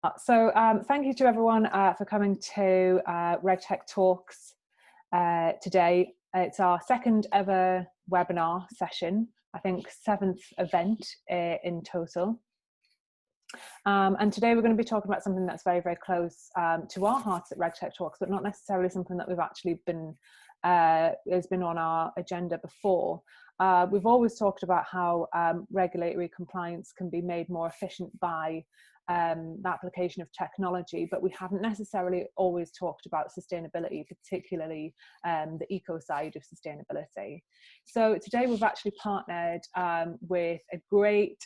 Thank you to everyone for coming to RegTech Talks today. It's our second ever webinar session, I think 7th event in total. And today we're going to be talking about something that's very, very close to our hearts at RegTech Talks, but not necessarily something that we've actually been, has been on our agenda before. We've always talked about how regulatory compliance can be made more efficient by the application of technology, but we haven't necessarily always talked about sustainability, particularly the eco side of sustainability. So today we've actually partnered with a great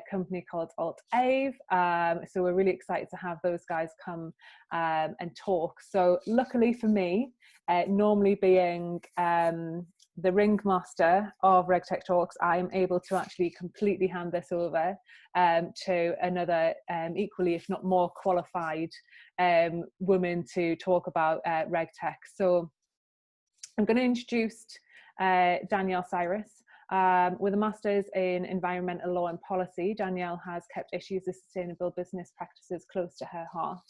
company called Alt-Ave. So we're really excited to have those guys come and talk. So luckily for me, normally being the ringmaster of RegTech Talks, I am able to actually completely hand this over to another equally, if not more qualified woman to talk about RegTech. So I'm going to introduce Danielle Cyrus. With a master's in environmental law and policy, Danielle has kept issues of sustainable business practices close to her heart,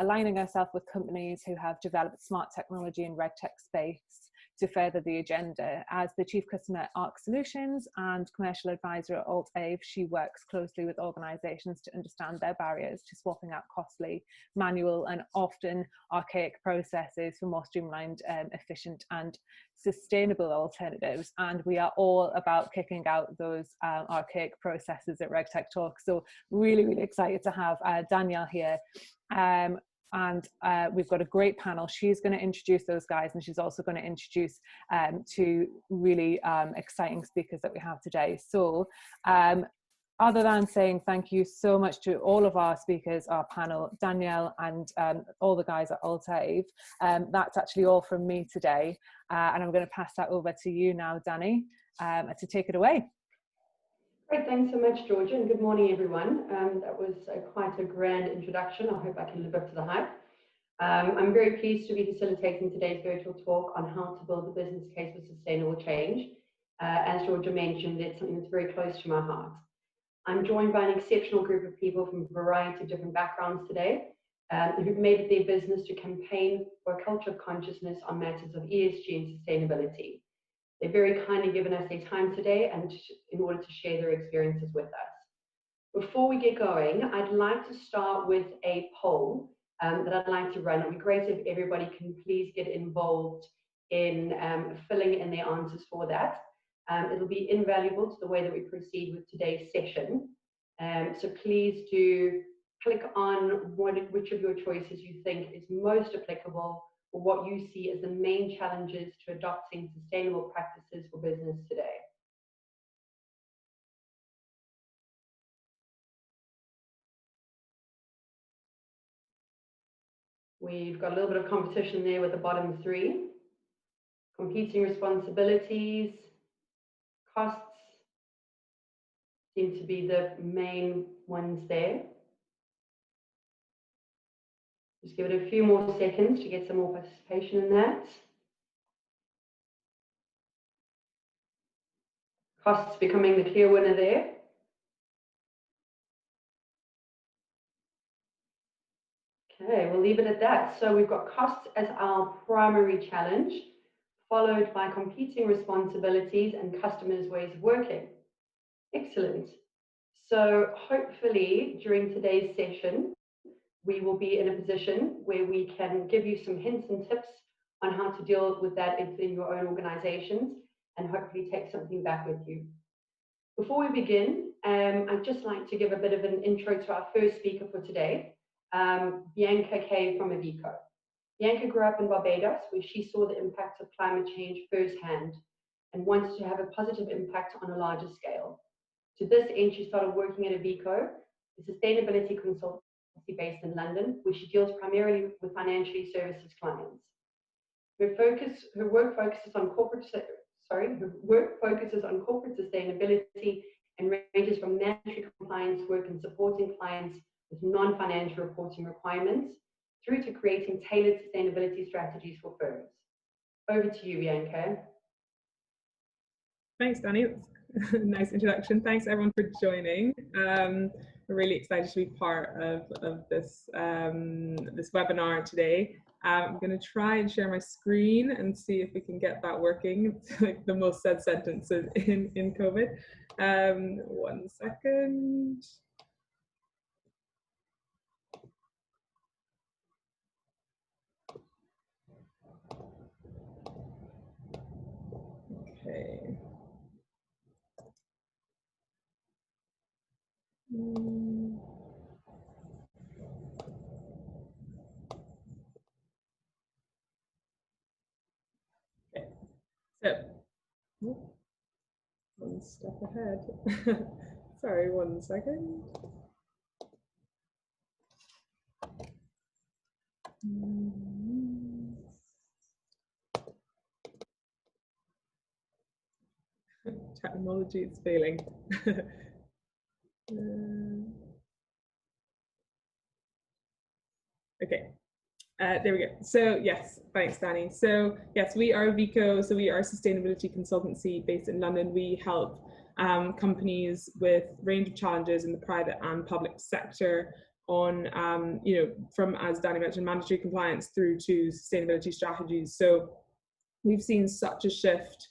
aligning herself with companies who have developed smart technology in RegTech space to further the agenda. As the Chief Customer at ARC Solutions and Commercial Advisor at Alt-Ave, she works closely with organisations to understand their barriers to swapping out costly, manual and often archaic processes for more streamlined, efficient and sustainable alternatives. And we are all about kicking out those archaic processes at RegTech Talk. So really, really excited to have Danielle here. We've got a great panel. She's going to introduce those guys, and she's also going to introduce two really exciting speakers that we have today. So other than saying thank you so much to all of our speakers, our panel, Danielle and all the guys at Alt-Ave, that's actually all from me today. And I'm going to pass that over to you now, Danny, to take it away. Great, thanks so much, Georgia, and good morning, everyone. That was quite a grand introduction. I hope I can live up to the hype. I'm very pleased to be facilitating today's virtual talk on how to build a business case for sustainable change. As Georgia mentioned, it's something that's very close to my heart. I'm joined by an exceptional group of people from a variety of different backgrounds today, who've made it their business to campaign for a culture of consciousness on matters of ESG and sustainability. They've very kindly given us their time today and in order to share their experiences with us. Before we get going, I'd like to start with a poll that I'd like to run. It would be great if everybody can please get involved in filling in their answers for that. It'll be invaluable to the way that we proceed with today's session. So please do click on which of your choices you think is most applicable, or what you see as the main challenges to adopting sustainable practices for business today. We've got a little bit of competition there with the bottom three. Competing responsibilities, costs seem to be the main ones there. Just give it a few more seconds to get some more participation in that. Costs becoming the clear winner there. Okay, we'll leave it at that. So we've got costs as our primary challenge, followed by competing responsibilities and customers' ways of working. Excellent. So hopefully during today's session, we will be in a position where we can give you some hints and tips on how to deal with that in your own organizations and hopefully take something back with you. Before we begin, I'd just like to give a bit of an intro to our first speaker for today, Bianca Kay from Iveco. Bianca grew up in Barbados, where she saw the impact of climate change firsthand and wanted to have a positive impact on a larger scale. To this end, she started working at Iveco, a sustainability consultancy based in London, where she deals primarily with financial services clients. Her work focuses on corporate sustainability and ranges from mandatory compliance work and supporting clients with non-financial reporting requirements through to creating tailored sustainability strategies for firms. Over to you, Bianca. Thanks, Danny. Nice introduction. Thanks everyone for joining. really excited to be part of this, this webinar today. I'm going to try and share my screen and see if we can get that working. It's like the most said sentence in COVID. 1 second. Okay. Okay. So, one step ahead. Sorry, 1 second. Technology is failing. Okay. There we go. So yes, thanks, Danny. So yes, we are Vico. So we are a sustainability consultancy based in London. We help companies with a range of challenges in the private and public sector on, from, as Danny mentioned, mandatory compliance through to sustainability strategies. So we've seen such a shift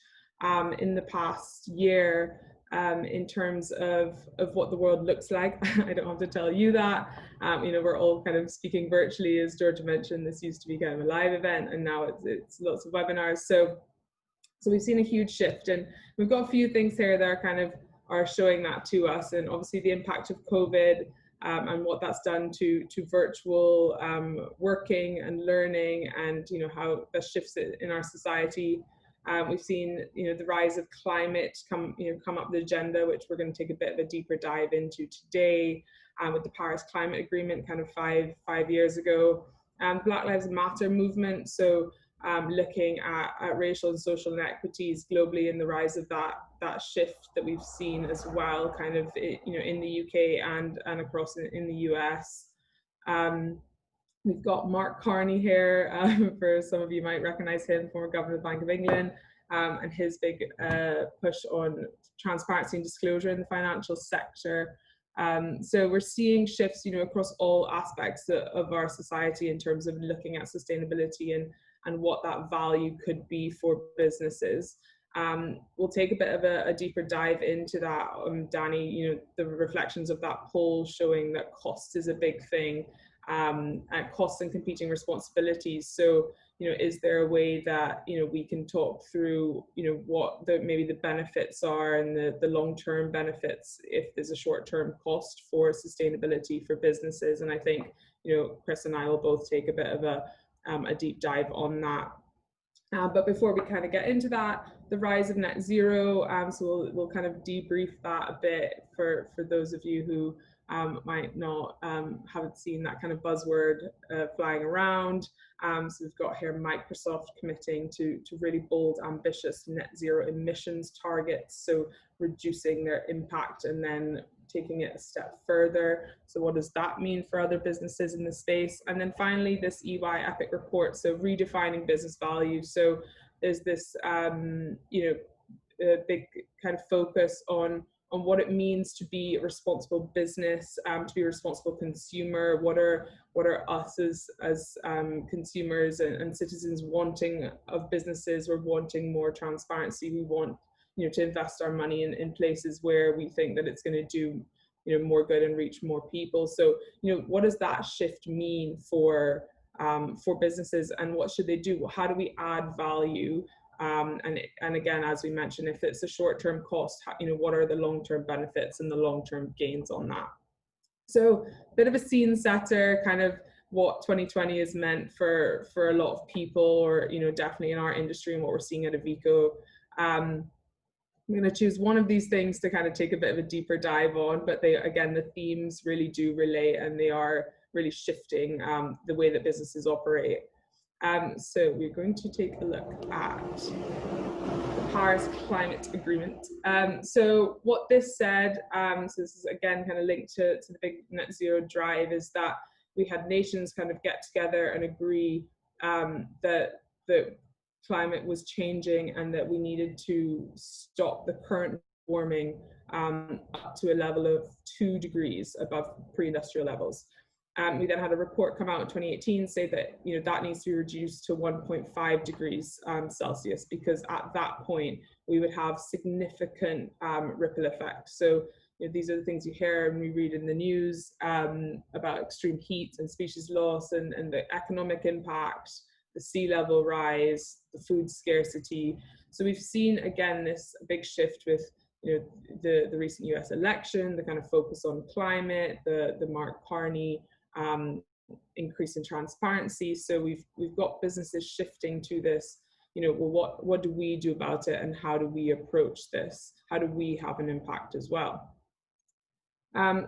in the past year in terms of what the world looks like. I don't have to tell you that. We're all kind of speaking virtually, as Georgia mentioned. This used to be kind of a live event, and now it's lots of webinars. So we've seen a huge shift, and we've got a few things here that are showing that to us, and obviously the impact of COVID and what that's done to virtual working and learning, and how that shifts it in our society. We've seen the rise of climate come up the agenda, which we're going to take a bit of a deeper dive into today, with the Paris Climate Agreement kind of five years ago. Black Lives Matter movement, so looking at racial and social inequities globally, and the rise of that shift that we've seen as well, kind of in the UK and across in the US. We've got Mark Carney here. For some of you might recognise him, former governor of the Bank of England, and his big push on transparency and disclosure in the financial sector. So we're seeing shifts, across all aspects of our society in terms of looking at sustainability and what that value could be for businesses. We'll take a bit of a deeper dive into that, Danny, the reflections of that poll showing that cost is a big thing, and costs and competing responsibilities. So, is there a way that, we can talk through, what maybe the benefits are and the long-term benefits if there's a short-term cost for sustainability for businesses? And I think, Chris and I will both take a bit of a deep dive on that. But before we kind of get into that, the rise of net zero, so we'll kind of debrief that a bit for those of you who might not haven't seen that kind of buzzword flying around. So we've got here Microsoft committing to really bold, ambitious net zero emissions targets, so reducing their impact and then taking it a step further. So what does that mean for other businesses in the space? And then finally, this EY Epic report, so redefining business value. So there's this, a big kind of focus on what it means to be a responsible business, to be a responsible consumer. What are us as consumers and citizens wanting of businesses? We're wanting more transparency. We want to invest our money in places where we think that it's going to do more good and reach more people. So what does that shift mean for businesses, and what should they do? How do we add value? And again, as we mentioned, if it's a short-term cost, what are the long-term benefits and the long-term gains on that? So a bit of a scene setter, kind of what 2020 has meant for a lot of people, or definitely in our industry and what we're seeing at Avico. I'm going to choose one of these things to kind of take a bit of a deeper dive on, but the themes really do relate, and they are really shifting the way that businesses operate. So we're going to take a look at the Paris Climate Agreement. So what this said, so this is again kind of linked to the big net zero drive, is that we had nations kind of get together and agree that climate was changing and that we needed to stop the current warming up to a level of 2 degrees above pre-industrial levels. We then had a report come out in 2018 say that that needs to be reduced to 1.5 degrees Celsius, because at that point we would have significant ripple effect. So these are the things you hear and we read in the news about extreme heat and species loss and the economic impact, the sea level rise, the food scarcity. So we've seen again this big shift with the recent US election, the kind of focus on climate, the Mark Carney increase in transparency. So we've got businesses shifting to this, well, what do we do about it, and how do we approach this? How do we have an impact as well?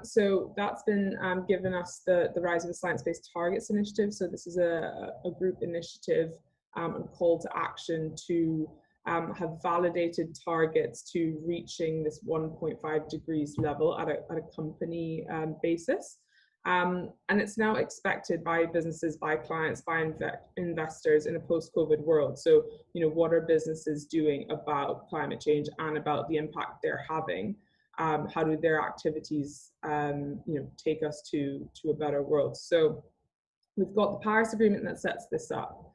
So that's been given us the Rise of the Science-Based Targets initiative. So this is a group initiative and call to action to have validated targets to reaching this 1.5 degrees level at a company basis. And it's now expected by businesses, by clients, by investors in a post-COVID world. So, what are businesses doing about climate change and about the impact they're having? How do their activities, take us to a better world? So we've got the Paris Agreement that sets this up.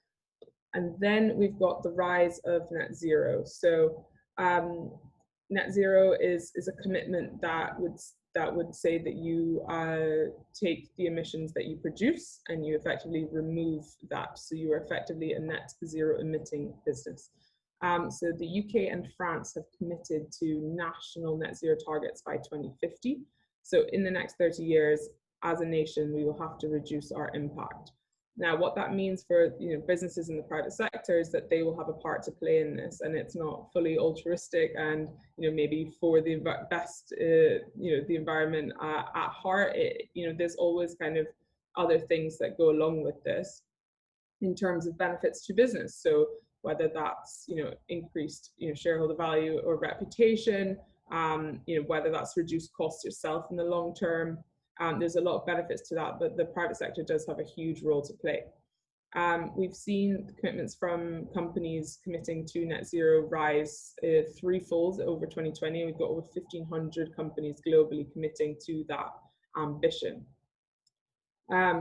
And then we've got the rise of net zero. So net zero is a commitment that would say that you take the emissions that you produce and you effectively remove that. So you are effectively a net zero emitting business. So the UK and France have committed to national net zero targets by 2050. So in the next 30 years, as a nation, we will have to reduce our impact. Now, what that means for businesses in the private sector is that they will have a part to play in this, and it's not fully altruistic and maybe for the best the environment at heart. There's always kind of other things that go along with this in terms of benefits to business. So whether that's increased shareholder value or reputation, whether that's reduced costs yourself in the long term. There's a lot of benefits to that, but the private sector does have a huge role to play. We've seen commitments from companies committing to net zero rise threefold over 2020. We've got over 1,500 companies globally committing to that ambition.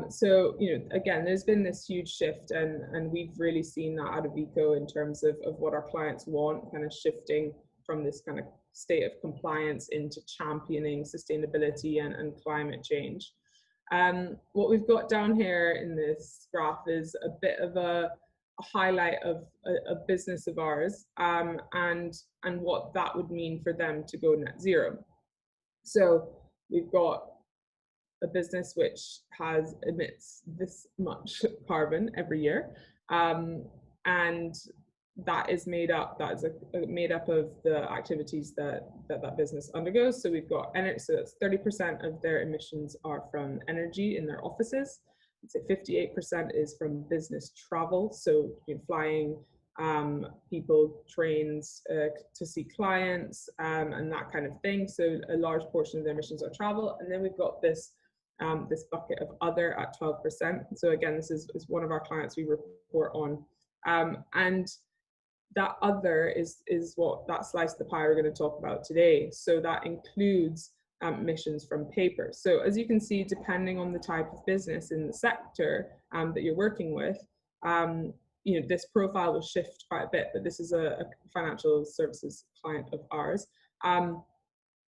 So, again, there's been this huge shift, and we've really seen that out of Vico in terms of what our clients want, kind of shifting from this kind of state of compliance into championing sustainability and climate change. What we've got down here in this graph is a bit of a highlight of a business of ours and what that would mean for them to go net zero. So we've got a business which emits this much carbon every year, and that is made up of the activities that business undergoes. So we've got energy, so that's 30% of their emissions are from energy in their offices. I'd say 58% is from business travel, so flying people, trains to see clients and that kind of thing. So a large portion of their emissions are travel. And then we've got this bucket of other at 12%. So again, this is one of our clients we report on. And that other is what that slice of the pie we're going to talk about today. So that includes emissions from paper. So as you can see, depending on the type of business in the sector that you're working with, this profile will shift quite a bit, but this is a financial services client of ours,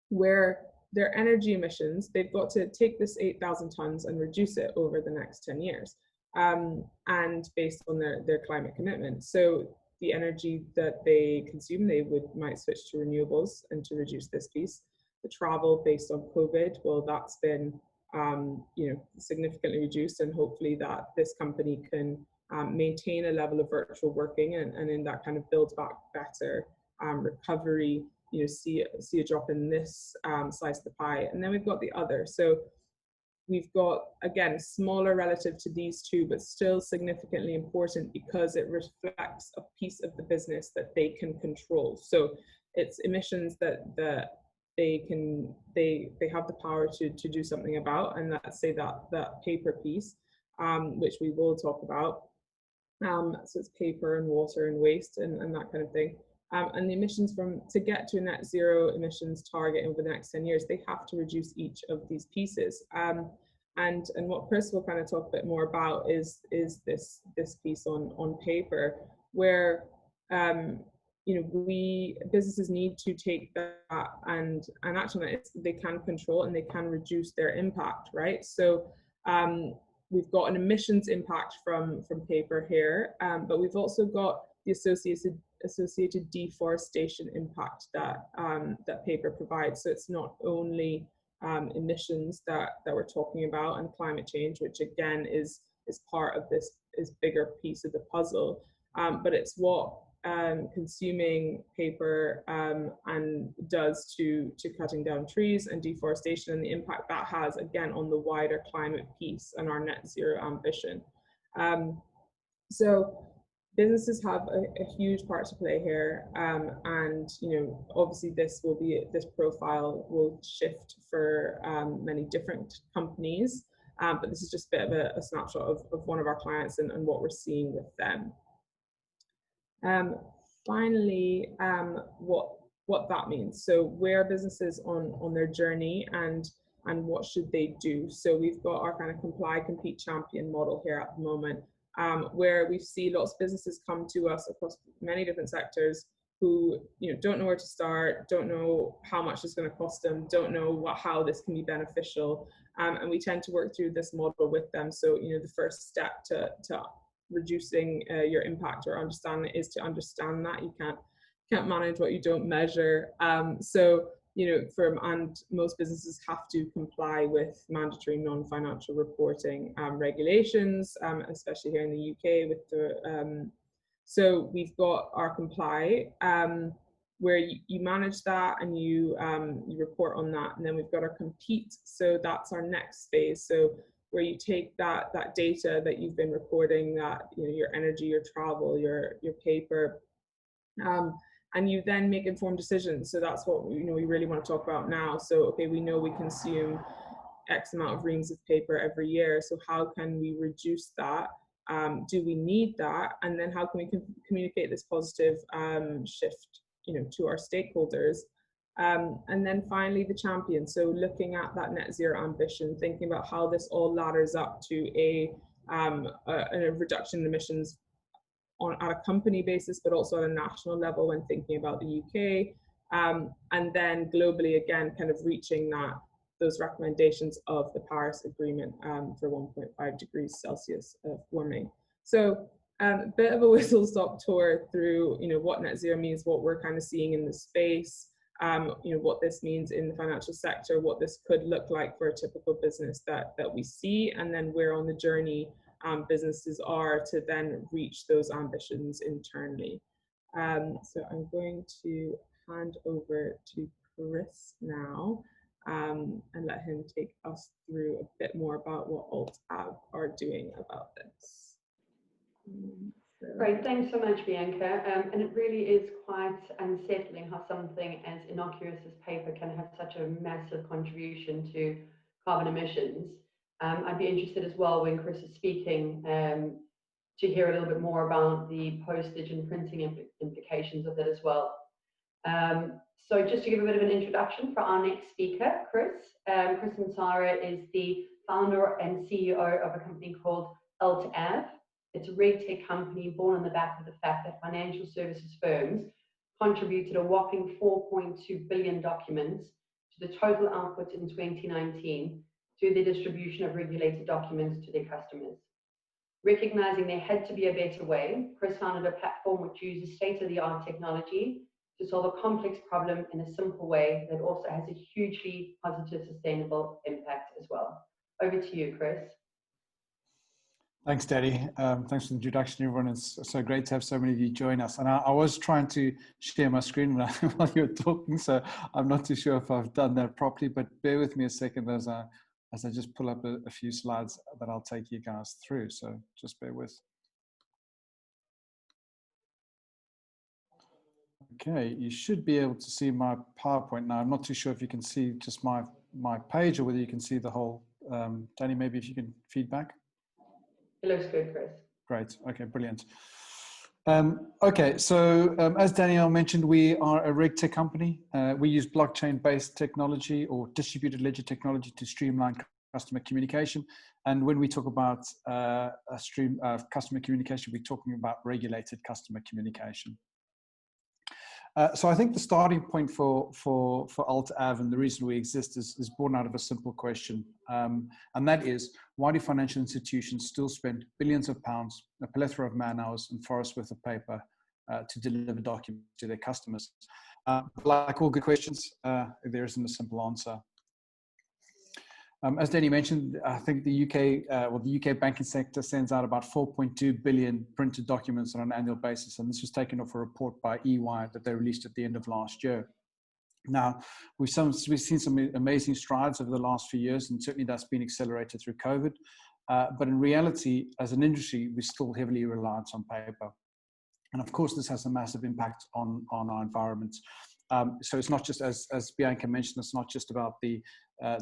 where their energy emissions, they've got to take this 8,000 tons and reduce it over the next 10 years, and based on their climate commitment. So the energy that they consume, they might switch to renewables and to reduce this piece. The travel based on COVID, well, that's been significantly reduced, and hopefully that this company can maintain a level of virtual working and in that kind of build back better recovery, see a drop in this slice of the pie. And then we've got the other. So we've got, again, smaller relative to these two, but still significantly important because it reflects a piece of the business that they can control. So it's emissions that they have the power to do something about. And let's say that paper piece, which we will talk about. So it's paper and water and waste and that kind of thing. And the emissions to get to a net zero emissions target over the next 10 years, they have to reduce each of these pieces. And what Chris will kind of talk a bit more about is this piece on paper, where businesses need to take that and action that they can control and they can reduce their impact, right? So we've got an emissions impact from paper here, but we've also got the associated deforestation impact that paper provides. So it's not only emissions that we're talking about and climate change, which again is part of this bigger piece of the puzzle, but it's what consuming paper and does to cutting down trees and deforestation, and the impact that has again on the wider climate piece and our net zero ambition. So businesses have a huge part to play here, and obviously this profile will shift for many different companies, but this is just a bit of a snapshot of one of our clients and what we're seeing with them. Finally, what that means. So where are businesses on their journey, and what should they do? So we've got our kind of comply, compete, champion model here at the moment, where we see lots of businesses come to us across many different sectors who don't know where to start, don't know how much it's going to cost them, don't know how this can be beneficial, and we tend to work through this model with them. So the first step to reducing your impact or understanding is to understand that you can't manage what you don't measure. So and most businesses have to comply with mandatory non-financial reporting regulations, especially here in the UK with the so we've got our comply, where you manage that and you report on that, and then we've got our compete. So that's our next phase. So where you take that data that you've been recording, that your energy, your travel, your paper, and you then make informed decisions. So that's what we really want to talk about now. So okay, we know we consume X amount of reams of paper every year. So how can we reduce that? Do we need that? And then how can we communicate this positive shift, to our stakeholders? And then finally, the champion. So looking at that net zero ambition, thinking about how this all ladders up to a reduction in emissions at a company basis, but also at a national level when thinking about the UK, and then globally again, kind of reaching those recommendations of the Paris Agreement for 1.5 degrees Celsius of warming. So a bit of a whistle-stop tour through what net zero means, what we're kind of seeing in the space, what this means in the financial sector, what this could look like for a typical business that we see, and then where on the journey businesses are to then reach those ambitions internally. So I'm going to hand over to Chris now, and let him take us through a bit more about what AltAv are doing about this. Great, thanks so much, Bianca. And it really is quite unsettling how something as innocuous as paper can have such a massive contribution to carbon emissions. I'd be interested as well, when Chris is speaking, to hear a little bit more about the postage and printing implications of that as well. So just to give a bit of an introduction for our next speaker, Chris. Chris Mansara is the founder and CEO of a company called AltAv. It's a reg tech company born on the back of the fact that financial services firms contributed a whopping 4.2 billion documents to the total output in 2019 through the distribution of regulated documents to their customers. Recognizing there had to be a better way, Chris founded a platform which uses state-of-the-art technology to solve a complex problem in a simple way that also has a hugely positive, sustainable impact as well. Over to you, Chris. Thanks, Daddy. Thanks for the introduction, everyone. It's so great to have so many of you join us. And I was trying to share my screen while you were talking, so I'm not too sure if I've done that properly, but bear with me a second as I just pull up a few slides that I'll take you guys through. So just bear with. Okay, you should be able to see my PowerPoint now. I'm not too sure if you can see just my page or whether you can see the whole. Danny, maybe if you can feedback. It looks good, Chris. Great. Okay, brilliant. Okay, so as Danielle mentioned, we are a RegTech company. We use blockchain-based technology or distributed ledger technology to streamline customer communication. And when we talk about customer communication, we're talking about regulated customer communication. So I think the starting point for Alt-Av and the reason we exist is born out of a simple question. And that is, why do financial institutions still spend billions of pounds, a plethora of man hours and forests worth of paper to deliver documents to their customers? Like all good questions, there isn't a simple answer. As Danny mentioned, I think the UK banking sector sends out about 4.2 billion printed documents on an annual basis, and this was taken off a report by EY that they released at the end of last year. Now, we've seen some amazing strides over the last few years, and certainly that's been accelerated through COVID. But in reality, as an industry, we're still heavily reliant on paper. And of course, this has a massive impact on our environment. So it's not just, as Bianca mentioned, it's not just about the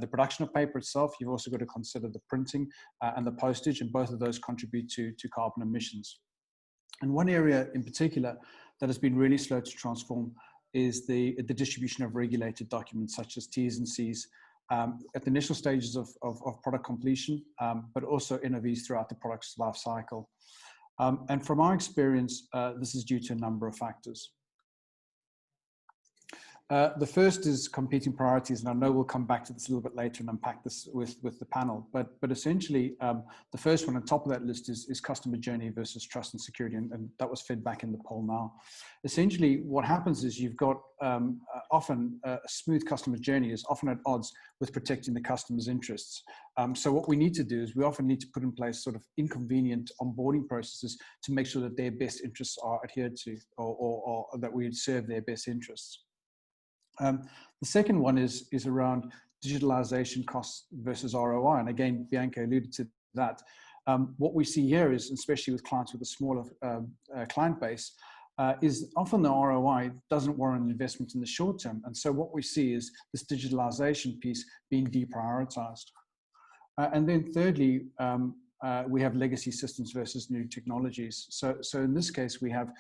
production of paper itself. You've also got to consider the printing and the postage, and both of those contribute to carbon emissions. And one area in particular that has been really slow to transform is the distribution of regulated documents such as T's and C's at the initial stages of product completion, but also NOVs throughout the product's life cycle. And from our experience, this is due to a number of factors. The first is competing priorities, and I know we'll come back to this a little bit later and unpack this with the panel. But essentially, the first one on top of that list is customer journey versus trust and security, and that was fed back in the poll now. Essentially, what happens is you've got often a smooth customer journey is often at odds with protecting the customer's interests. So what we need to do is we often need to put in place sort of inconvenient onboarding processes to make sure that their best interests are adhered to, or that we serve their best interests. The second one is around digitalization costs versus ROI. And again, Bianca alluded to that. What we see here is, especially with clients with a smaller client base, is often the ROI doesn't warrant an investment in the short term. And so what we see is this digitalization piece being deprioritized. And then thirdly, we have legacy systems versus new technologies. So in this case, we have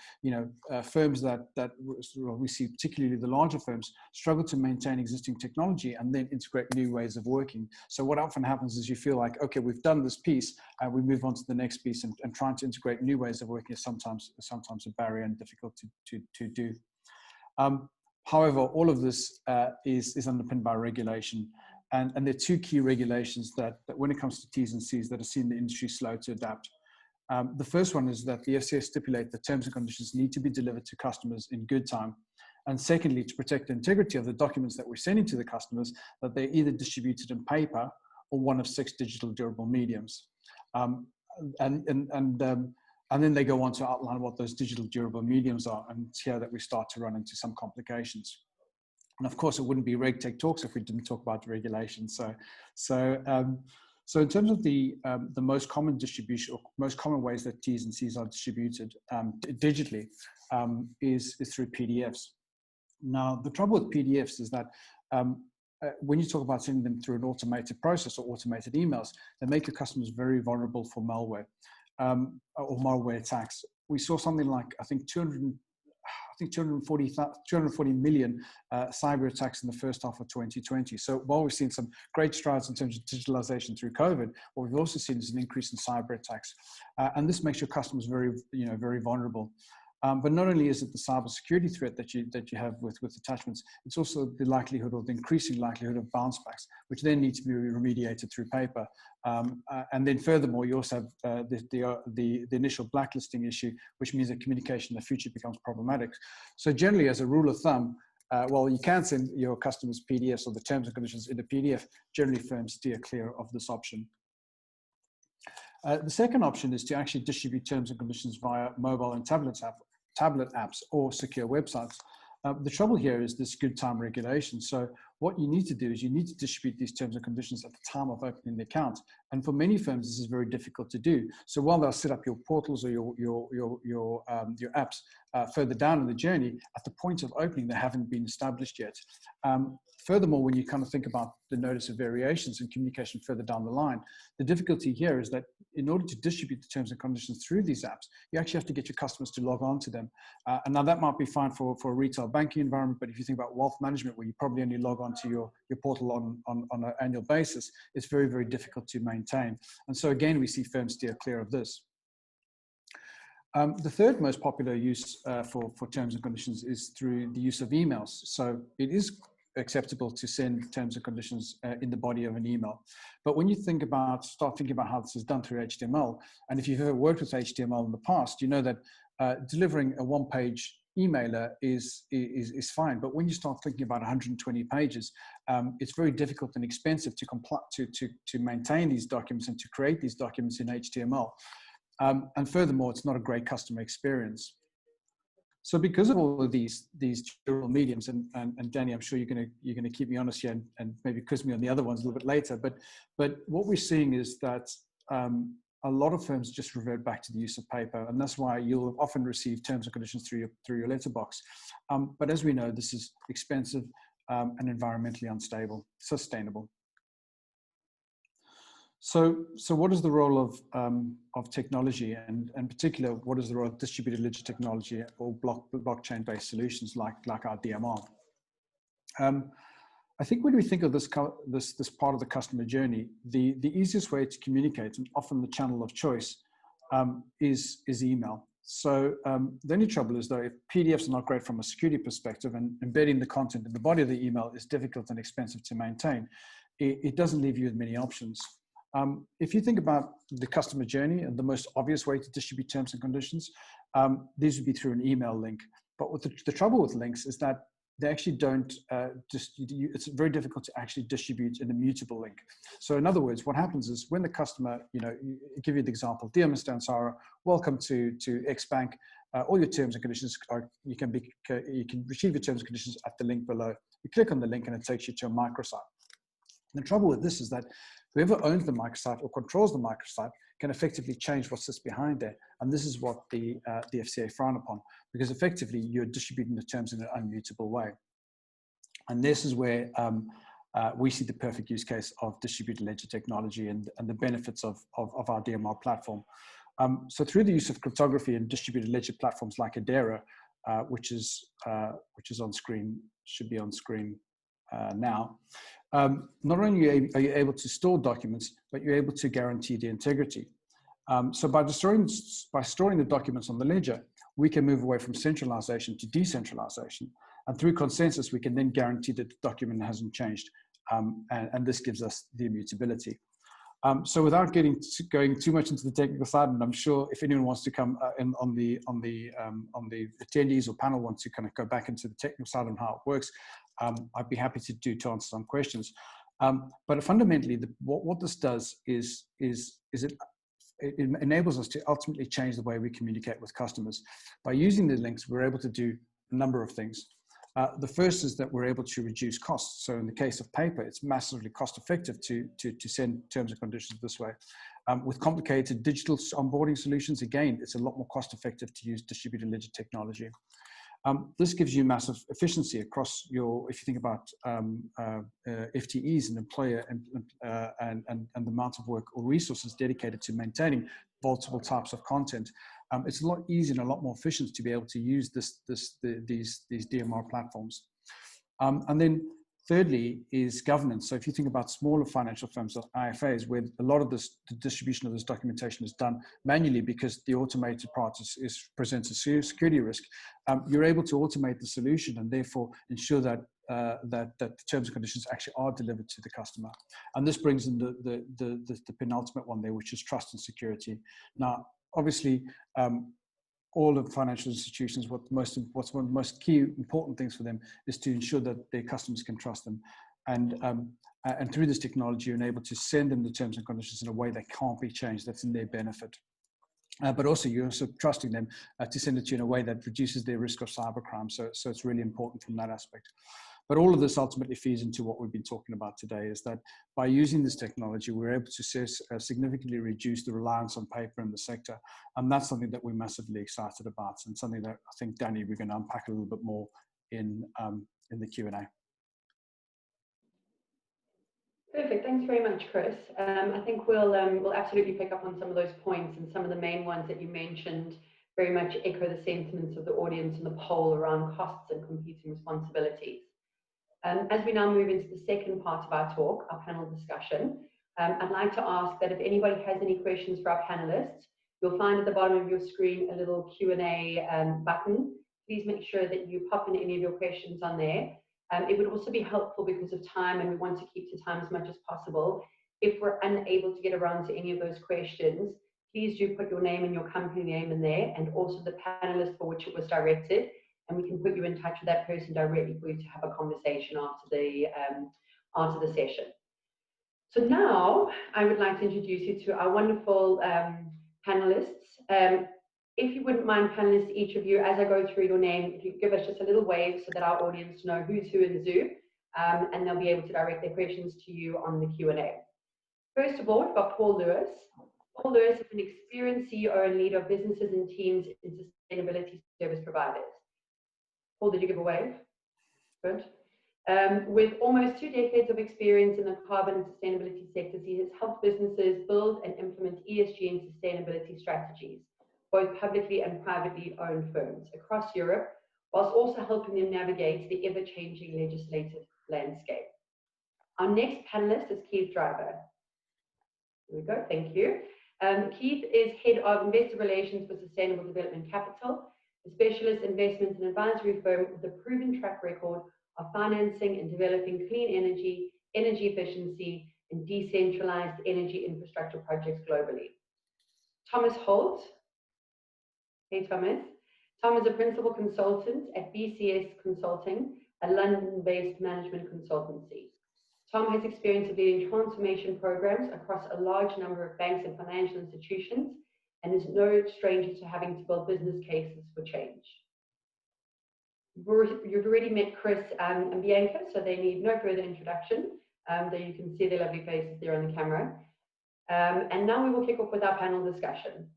firms that we see, particularly the larger firms, struggle to maintain existing technology and then integrate new ways of working. So what often happens is you feel like, okay, we've done this piece, and we move on to the next piece, and trying to integrate new ways of working is sometimes a barrier and difficult to do. However, all of this is underpinned by regulation. And there are two key regulations that when it comes to T's and C's that have seen the industry slow to adapt. The first one is that the FCA stipulate that terms and conditions need to be delivered to customers in good time. And secondly, to protect the integrity of the documents that we're sending to the customers, that they're either distributed in paper or one of 6 digital durable mediums. And then they go on to outline what those digital durable mediums are, and it's here that we start to run into some complications. And of course, it wouldn't be RegTech Talks if we didn't talk about regulation. So in terms of the most common distribution, or most common ways that T's and C's are distributed digitally is through PDFs. Now, the trouble with PDFs is that when you talk about sending them through an automated process or automated emails, they make your customers very vulnerable for malware or malware attacks. We saw something like, I think 240 million cyber attacks in the first half of 2020. So while we've seen some great strides in terms of digitalization through COVID, what we've also seen is an increase in cyber attacks. And this makes your customers very vulnerable. But not only is it the cybersecurity threat that you have with attachments, it's also the likelihood, or the increasing likelihood, of bounce backs, which then need to be remediated through paper. And then furthermore, you also have the initial blacklisting issue, which means that communication in the future becomes problematic. So generally, as a rule of thumb, while you can send your customers PDFs or the terms and conditions in a PDF, generally firms steer clear of this option. The second option is to actually distribute terms and conditions via mobile and tablet apps or secure websites. The trouble here is this good time regulation. So what you need to do is you need to distribute these terms and conditions at the time of opening the account, And for many firms, this is very difficult to do. So while they'll set up your portals or your apps further down in the journey, at the point of opening, they haven't been established yet. Furthermore, when you kind of think about the notice of variations and communication further down the line, the difficulty here is that in order to distribute the terms and conditions through these apps, you actually have to get your customers to log on to them. And now that might be fine for a retail banking environment, but if you think about wealth management, where you probably only log on to your portal on an annual basis, it's very, very difficult to maintain. And so again, we see firms steer clear of this. The third most popular use for terms and conditions is through the use of emails. So it is acceptable to send terms and conditions in the body of an email. But when you start thinking about how this is done through HTML, and if you've ever worked with HTML in the past, you know that delivering a one-page emailer is fine. But when you start thinking about 120 pages, it's very difficult and expensive to maintain these documents and to create these documents in HTML. And furthermore, it's not a great customer experience. So because of all of these general mediums, and Danny, I'm sure you're gonna keep me honest here and maybe quiz me on the other ones a little bit later. But what we're seeing is that a lot of firms just revert back to the use of paper, and that's why you'll often receive terms and conditions through your letterbox. But as we know, this is expensive and environmentally sustainable. So what is the role of technology, and in particular, what is the role of distributed ledger technology or blockchain-based solutions like our DMR? I think when we think of this part of the customer journey, the easiest way to communicate, and often the channel of choice, is email. So the only trouble is, though, if PDFs are not great from a security perspective, and embedding the content in the body of the email is difficult and expensive to maintain, it doesn't leave you with many options. If you think about the customer journey, and the most obvious way to distribute terms and conditions, these would be through an email link. But the trouble with links is that they actually don't, it's very difficult to actually distribute an immutable link. So in other words, what happens is when the customer, give you the example, dear Mr. Ansara, welcome to X Bank. All your terms and conditions you can receive your terms and conditions at the link below. You click on the link and it takes you to a microsite. The trouble with this is that whoever owns the microsite or controls the microsite can effectively change what sits behind there. And this is what the FCA frown upon, because effectively you're distributing the terms in an unmutable way. And this is where we see the perfect use case of distributed ledger technology and the benefits of our DMR platform. So through the use of cryptography and distributed ledger platforms like Adera, which is on screen, should be on screen now. Not only are you able to store documents, but you're able to guarantee the integrity. So by storing the documents on the ledger, we can move away from centralization to decentralization. And through consensus, we can then guarantee that the document hasn't changed. And this gives us the immutability. So without going too much into the technical side, and I'm sure if anyone wants to come in on the attendees or panel wants to kind of go back into the technical side on how it works, I'd be happy to answer some questions. But fundamentally, what this does is it enables us to ultimately change the way we communicate with customers. By using the links, we're able to do a number of things. The first is that we're able to reduce costs. So in the case of paper, it's massively cost effective to send terms and conditions this way. With complicated digital onboarding solutions, again, it's a lot more cost effective to use distributed ledger technology. This gives you massive efficiency across if you think about FTEs and employer and the amount of work or resources dedicated to maintaining multiple types of content. It's a lot easier and a lot more efficient to be able to use these DMR platforms. And then thirdly is governance. So if you think about smaller financial firms like IFAs, where a lot of the distribution of this documentation is done manually because the automated part presents a security risk, you're able to automate the solution and therefore ensure that the terms and conditions actually are delivered to the customer. And this brings in the penultimate one there, which is trust and security. Now, obviously, all of financial institutions, what's one of the most key important things for them is to ensure that their customers can trust them. And through this technology, you're able to send them the terms and conditions in a way that can't be changed, that's in their benefit. But also you're also trusting them to send it to you in a way that reduces their risk of cybercrime. So it's really important from that aspect. But all of this ultimately feeds into what we've been talking about today, is that by using this technology, we're able to significantly reduce the reliance on paper in the sector. And that's something that we're massively excited about, and something that I think, Danny, we're going to unpack a little bit more in the Q&A. Perfect. Thanks very much, Chris. I think we'll absolutely pick up on some of those points, and some of the main ones that you mentioned very much echo the sentiments of the audience in the poll around costs and competing responsibilities. As we now move into the second part of our talk, our panel discussion, I'd like to ask that if anybody has any questions for our panelists, you'll find at the bottom of your screen a little Q&A button. Please make sure that you pop in any of your questions on there. It would also be helpful, because of time, and we want to keep to time as much as possible. If we're unable to get around to any of those questions, please do put your name and your company name in there, and also the panelist for which it was directed, and we can put you in touch with that person directly for you to have a conversation after the session. So now I would like to introduce you to our wonderful panelists. If you wouldn't mind, panelists, each of you, as I go through your name, if you give us just a little wave so that our audience know who's who in the zoo, and they'll be able to direct their questions to you on the Q&A. First of all, we've got Paul Lewis. Paul Lewis is an experienced CEO and leader of businesses and teams in sustainability service providers. Paul, did you give a wave? Good. With almost 2 decades of experience in the carbon and sustainability sectors, he has helped businesses build and implement ESG and sustainability strategies, both publicly and privately owned firms across Europe, whilst also helping them navigate the ever-changing legislative landscape. Our next panelist is Keith Driver. There we go, thank you. Keith is Head of Investor Relations for Sustainable Development Capital, a specialist investment and advisory firm with a proven track record of financing and developing clean energy, energy efficiency, and decentralized energy infrastructure projects globally. Thomas Holt. Hey, Thomas. Tom is a principal consultant at BCS Consulting, a London-based management consultancy. Tom has experience of leading transformation programs across a large number of banks and financial institutions, and is no stranger to having to build business cases for change. You've already met Chris and Bianca, so they need no further introduction, though you can see their lovely faces there on the camera. And now we will kick off with our panel discussion.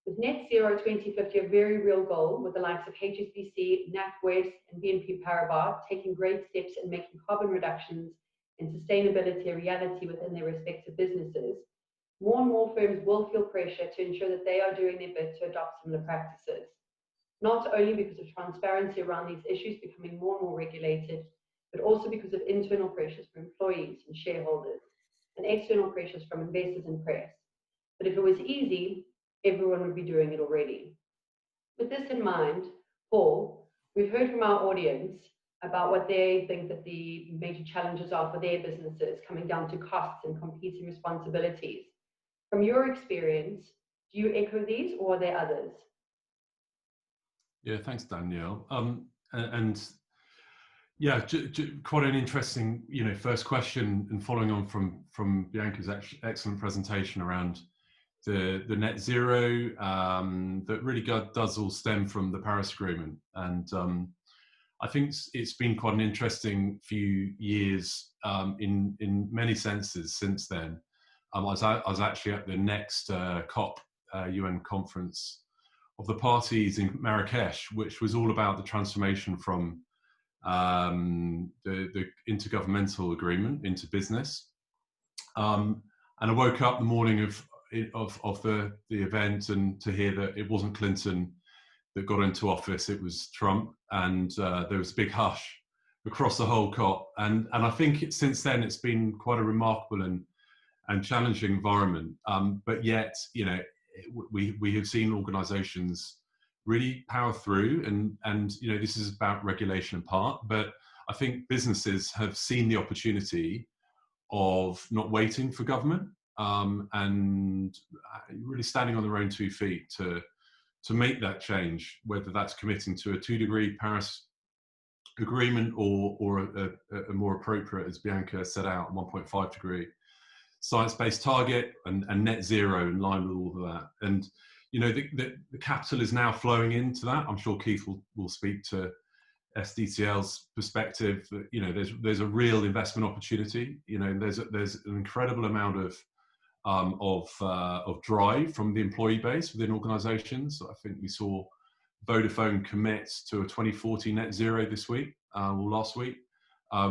With Net Zero 2050 a very real goal, with the likes of HSBC, NatWest, and BNP Paribas taking great steps in making carbon reductions and sustainability a reality within their respective businesses, more and more firms will feel pressure to ensure that they are doing their bit to adopt similar practices. Not only because of transparency around these issues becoming more and more regulated, but also because of internal pressures from employees and shareholders, and external pressures from investors and press. But if it was easy, everyone would be doing it already. With this in mind, Paul, we've heard from our audience about what they think that the major challenges are for their businesses, coming down to costs and competing responsibilities. From your experience, do you echo these, or are there others? Yeah, thanks, Danielle. And yeah, quite an interesting, first question, and following on from Bianca's excellent presentation around the net zero that really does all stem from the Paris Agreement. And I think it's been quite an interesting few years in many senses since then. I was actually at the next COP UN conference of the parties in Marrakesh, which was all about the transformation from the intergovernmental agreement into business. And I woke up the morning of the event and to hear that it wasn't Clinton that got into office, it was Trump, and there was a big hush across the whole COP. And I think since then it's been quite a remarkable and challenging environment. But yet, we have seen organisations really power through, and this is about regulation in part, but I think businesses have seen the opportunity of not waiting for government and really standing on their own 2 feet to make that change, whether that's committing to a 2-degree Paris Agreement or a more appropriate, as Bianca set out, 1.5 degree science-based target and net zero in line with all of that. And the capital is now flowing into that. I'm sure Keith will speak to SDCL's perspective, you know, there's a real investment opportunity. You know, there's an incredible amount of drive from the employee base within organisations. I think we saw Vodafone commit to a 2040 net zero this week or last week,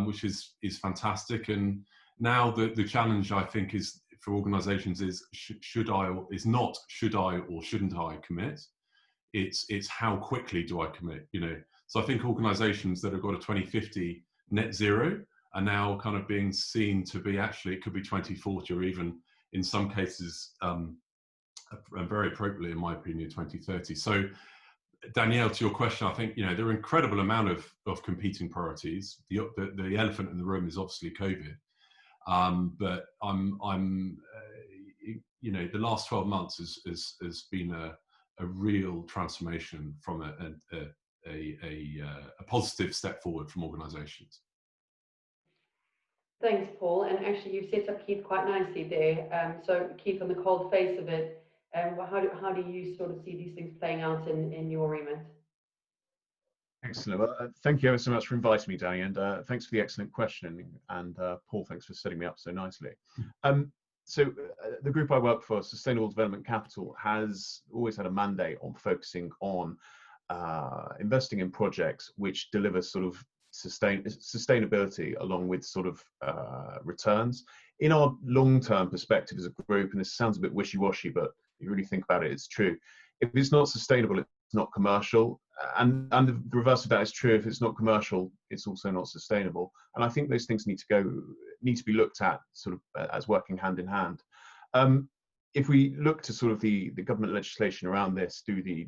which is fantastic. And now the challenge, I think, is for organisations is should I or shouldn't I commit? It's how quickly do I commit? You know, so I think organisations that have got a 2050 net zero are now kind of being seen to be actually it could be 2040 or even in some cases, very appropriately, in my opinion, 2030. So, Danielle, to your question, I think, you know, there are an incredible amount of competing priorities. The elephant in the room is obviously COVID, but you know, the last 12 months has been a real transformation from a positive step forward from organisations. Thanks, Paul. And actually, you've set up Keith quite nicely there. So, Keith, on the cold face of it, how do you sort of see these things playing out in your remit? Excellent. Well, thank you ever so much for inviting me, Danny, and thanks for the excellent question. And Paul, thanks for setting me up so nicely. So the group I work for, Sustainable Development Capital, has always had a mandate on focusing on investing in projects which deliver sort of sustainability along with sort of returns. In our long-term perspective as a group, and this sounds a bit wishy-washy, but if you really think about it, it's true. If it's not sustainable, it's not commercial. And the reverse of that is true. If it's not commercial, it's also not sustainable. And I think those things need to be looked at sort of as working hand in hand. If we look to sort of the government legislation around this through the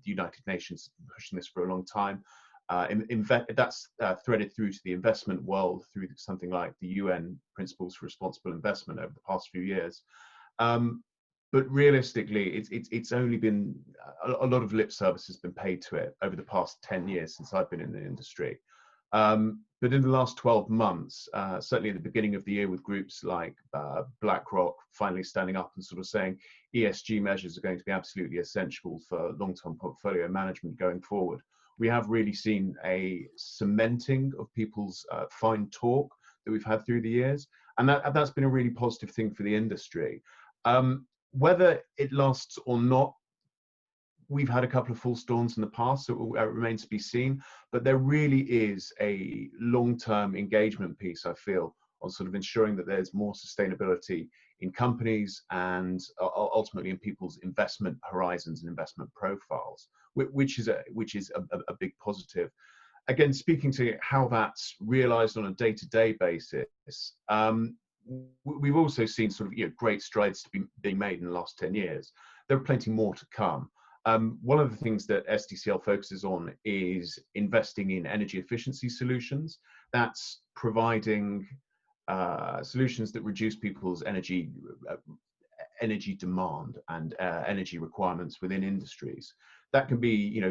United Nations pushing this for a long time, that's threaded through to the investment world through something like the UN Principles for Responsible Investment over the past few years. But realistically, it's only been a lot of lip service has been paid to it over the past 10 years since I've been in the industry. But in the last 12 months, certainly at the beginning of the year with groups like BlackRock finally standing up and sort of saying ESG measures are going to be absolutely essential for long-term portfolio management going forward, we have really seen a cementing of people's fine talk that we've had through the years. And that's been a really positive thing for the industry. Whether it lasts or not, we've had a couple of false dawns in the past, so it remains to be seen. But there really is a long-term engagement piece, I feel, on sort of ensuring that there's more sustainability in companies and ultimately in people's investment horizons and investment profiles, which is a big positive. Again, speaking to how that's realised on a day-to-day basis, we've also seen sort of great strides to be being made in the last 10 years. There are plenty more to come. One of the things that SDCL focuses on is investing in energy efficiency solutions. That's providing solutions that reduce people's energy demand and energy requirements within industries. That can be,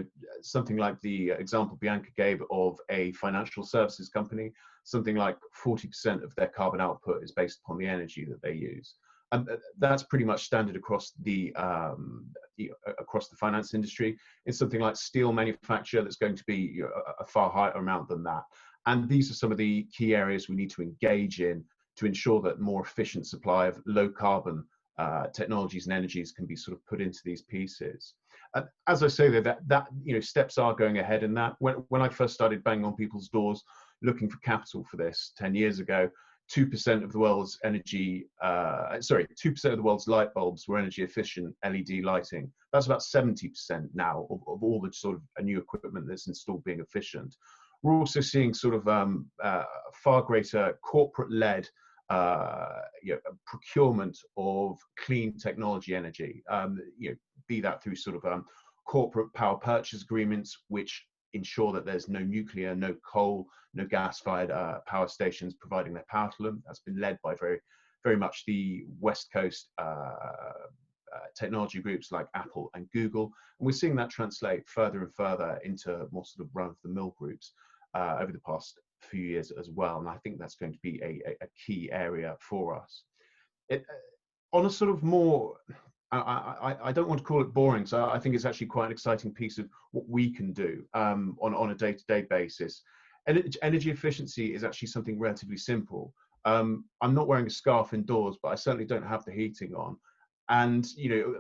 something like the example Bianca gave of a financial services company. Something like 40% of their carbon output is based upon the energy that they use. And that's pretty much standard across the finance industry. It's something like steel manufacture that's going to be a far higher amount than that. And these are some of the key areas we need to engage in to ensure that more efficient supply of low carbon technologies and energies can be sort of put into these pieces. As I say, that steps are going ahead in that. When I first started banging on people's doors looking for capital for this 10 years ago, 2% of the world's 2% of the world's light bulbs were energy efficient LED lighting. That's about 70% now of all the sort of new equipment that's installed being efficient. We're also seeing sort of far greater corporate-led procurement of clean technology energy, be that through sort of corporate power purchase agreements, which ensure that there's no nuclear, no coal, no gas-fired power stations providing their power to them. That's been led by very, very much the West Coast technology groups like Apple and Google. And we're seeing that translate further and further into more sort of run-of-the-mill groups over the past few years as well. And I think that's going to be a key area for us. On a sort of more I don't want to call it boring, so I think it's actually quite an exciting piece of what we can do on a day-to-day basis. Energy efficiency is actually something relatively simple. I'm not wearing a scarf indoors, but I certainly don't have the heating on. And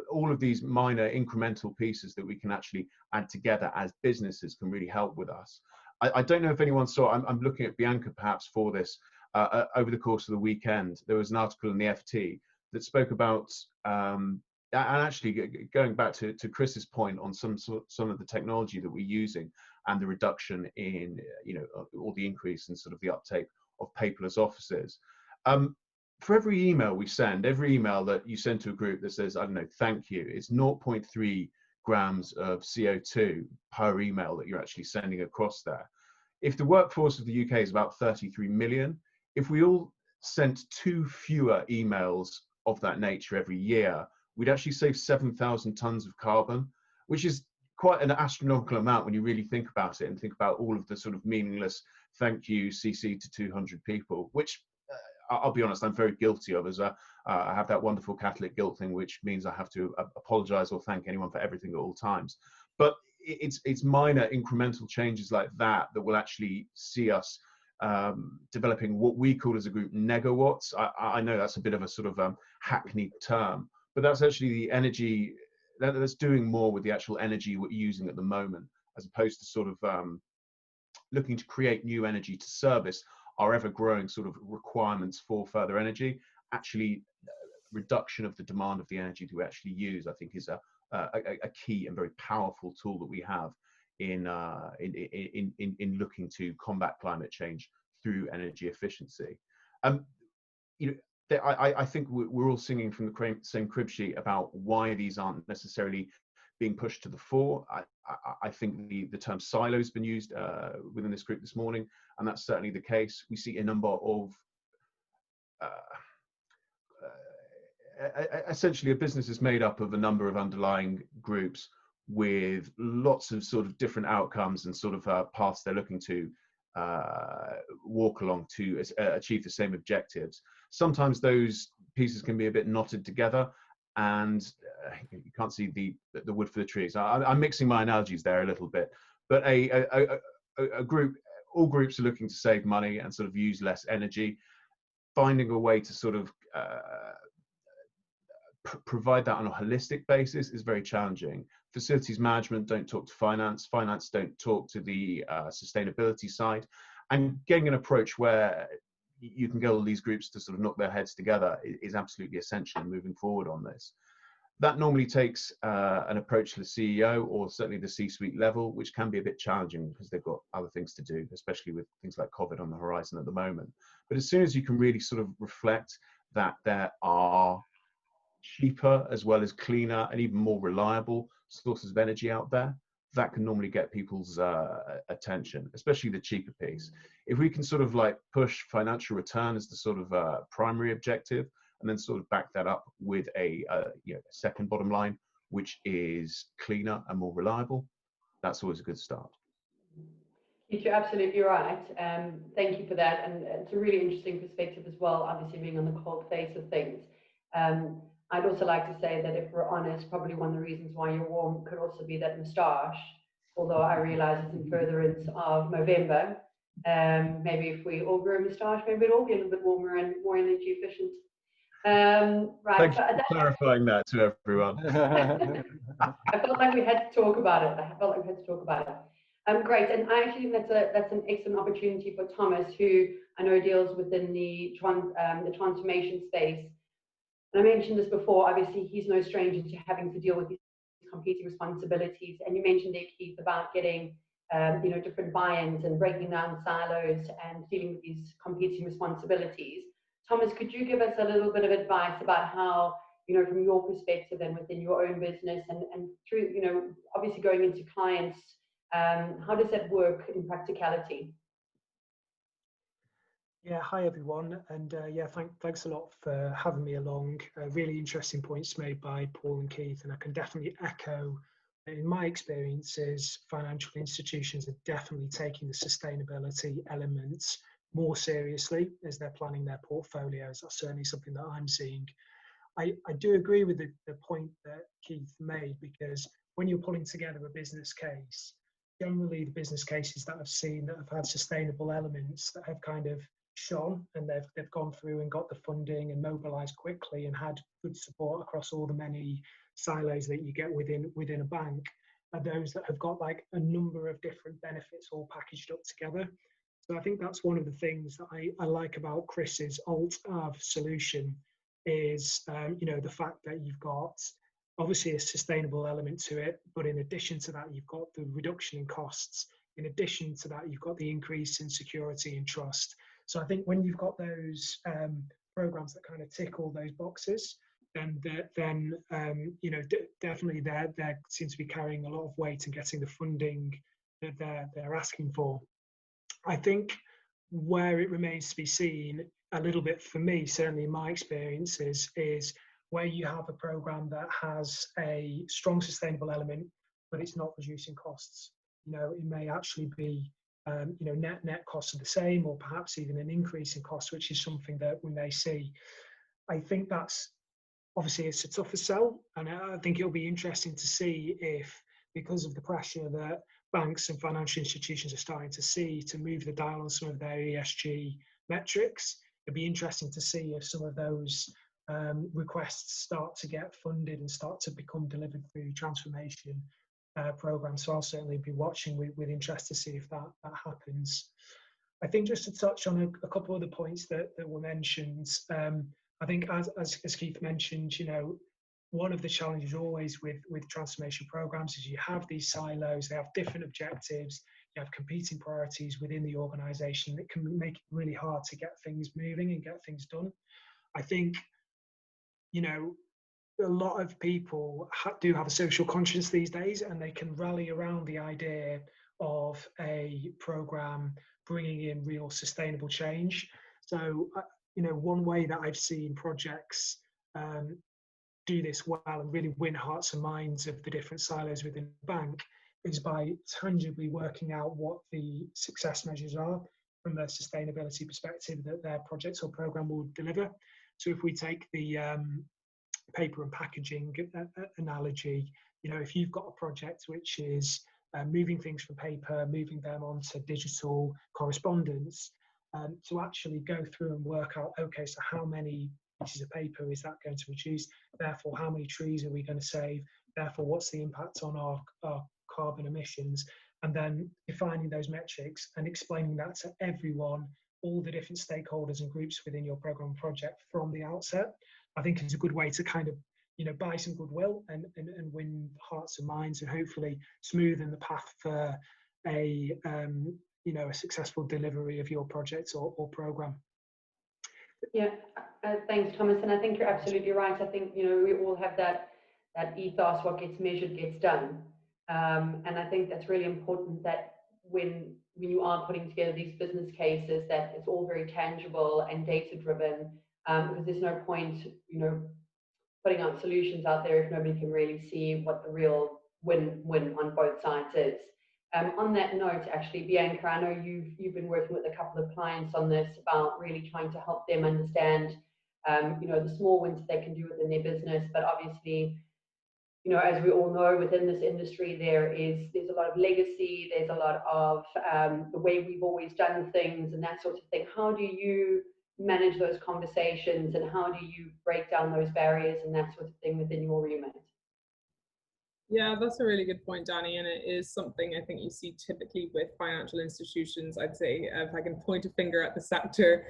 all of these minor incremental pieces that we can actually add together as businesses can really help with us. I don't know if anyone saw, I'm looking at Bianca perhaps for this, over the course of the weekend, there was an article in the FT that spoke about, and actually going back to Chris's point on some of the technology that we're using and the reduction in, or the increase in sort of the uptake of paperless offices. For every email we send, every email that you send to a group that says, I don't know, thank you, it's 0.3 grams of CO2 per email that you're actually sending across there. If the workforce of the UK is about 33 million, if we all sent 2 fewer emails of that nature every year, we'd actually save 7,000 tons of carbon, which is quite an astronomical amount when you really think about it and think about all of the sort of meaningless thank you CC to 200 people, which I'll be honest, I'm very guilty of, as I have that wonderful Catholic guilt thing, which means I have to apologize or thank anyone for everything at all times. But it's minor incremental changes like that that will actually see us developing what we call as a group negawatts. I know that's a bit of a sort of hackneyed term, but that's actually the energy that's doing more with the actual energy we're using at the moment, as opposed to sort of looking to create new energy to service our ever-growing sort of requirements for further energy. Actually, reduction of the demand of the energy that we actually use, I think, is a key and very powerful tool that we have in looking to combat climate change through energy efficiency. I think we're all singing from the same crib sheet about why these aren't necessarily being pushed to the fore. I think the term silo has been used within this group this morning, and that's certainly the case. We see a number of essentially a business is made up of a number of underlying groups with lots of sort of different outcomes and sort of paths they're looking to walk along to achieve the same objectives. Sometimes those pieces can be a bit knotted together, and you can't see the wood for the trees. I'm mixing my analogies there a little bit, but a group, all groups are looking to save money and sort of use less energy. Finding a way to sort of provide that on a holistic basis is very challenging. Facilities management don't talk to finance, finance don't talk to the sustainability side, and getting an approach where you can get all these groups to sort of knock their heads together is absolutely essential in moving forward on this. That normally takes an approach to the CEO or certainly the C-suite level, which can be a bit challenging because they've got other things to do, especially with things like COVID on the horizon at the moment. But as soon as you can really sort of reflect that there are cheaper as well as cleaner and even more reliable sources of energy out there, that can normally get people's attention, especially the cheaper piece. If we can sort of like push financial return as the sort of primary objective, and then sort of back that up with a second bottom line, which is cleaner and more reliable, that's always a good start. You're absolutely right. Thank you for that. And it's a really interesting perspective as well, obviously being on the cold face of things. I'd also like to say that if we're honest, probably one of the reasons why you're warm could also be that moustache, although I realize it's in furtherance of November. Maybe if we all grew a moustache, maybe it'd all be a little bit warmer and more energy efficient. Right. Thank you for clarifying that to everyone. I felt like we had to talk about it. Great, and I actually think that's an excellent opportunity for Thomas, who I know deals within the transformation space. And I mentioned this before, obviously he's no stranger to having to deal with these competing responsibilities. And you mentioned there, Keith, about getting different buy-ins and breaking down silos and dealing with these competing responsibilities. Thomas, could you give us a little bit of advice about how, from your perspective and within your own business and through, obviously going into clients, how does that work in practicality? Yeah, hi everyone, and thanks a lot for having me along. Really interesting points made by Paul and Keith, and I can definitely echo. In my experiences, financial institutions are definitely taking the sustainability elements more seriously as they're planning their portfolios. That's certainly something that I'm seeing. I do agree with the point that Keith made, because when you're pulling together a business case, generally the business cases that I've seen that have had sustainable elements that have kind of shone, and they've gone through and got the funding and mobilized quickly and had good support across all the many silos that you get within a bank, are those that have got like a number of different benefits all packaged up together. So I think that's one of the things that I like about Chris's alt-av solution is, the fact that you've got obviously a sustainable element to it, but in addition to that, you've got the reduction in costs. In addition to that, you've got the increase in security and trust. So I think when you've got those programs that kind of tick all those boxes, then definitely they seem to be carrying a lot of weight and getting the funding that they're asking for. I think where it remains to be seen a little bit for me, certainly in my experience, is where you have a program that has a strong sustainable element, but it's not reducing costs. It may actually be, net costs are the same, or perhaps even an increase in costs, which is something that we may see. I think that's obviously it's a tougher sell, and I think it'll be interesting to see if, because of the pressure that banks and financial institutions are starting to see to move the dial on some of their ESG metrics, it'll be interesting to see if some of those requests start to get funded and start to become delivered through transformation programs. So I'll certainly be watching with interest to see if that happens. I think just to touch on a couple of the points that were mentioned, I think as Keith mentioned, one of the challenges always with transformation programs is you have these silos, they have different objectives, you have competing priorities within the organization that can make it really hard to get things moving and get things done. I think, a lot of people do have a social conscience these days, and they can rally around the idea of a program bringing in real sustainable change. So, one way that I've seen projects do this well and really win hearts and minds of the different silos within the bank is by tangibly working out what the success measures are from a sustainability perspective that their project or program will deliver. So if we take the paper and packaging analogy, if you've got a project which is moving things from paper, moving them onto digital correspondence, to actually go through and work out, okay, so how many pieces of paper is that going to reduce? Therefore, how many trees are we going to save? Therefore, what's the impact on our carbon emissions? And then defining those metrics and explaining that to everyone, all the different stakeholders and groups within your program project from the outset, I think is a good way to kind of, buy some goodwill and win hearts and minds, and hopefully smoothen the path for a successful delivery of your project or program. Yeah, thanks, Thomas. And I think you're absolutely right. I think, we all have that ethos, what gets measured gets done. And I think that's really important, that when you are putting together these business cases, that it's all very tangible and data driven, because there's no point, putting out solutions out there if nobody can really see what the real win-win on both sides is. On that note, actually, Bianca, I know you've been working with a couple of clients on this, about really trying to help them understand, the small wins that they can do within their business. But obviously, as we all know, within this industry, there's a lot of legacy, there's a lot of the way we've always done things and that sort of thing. How do you manage those conversations, and how do you break down those barriers and that sort of thing within your remit? Yeah, that's a really good point, Danny, and it is something I think you see typically with financial institutions. I'd say, if I can point a finger at the sector,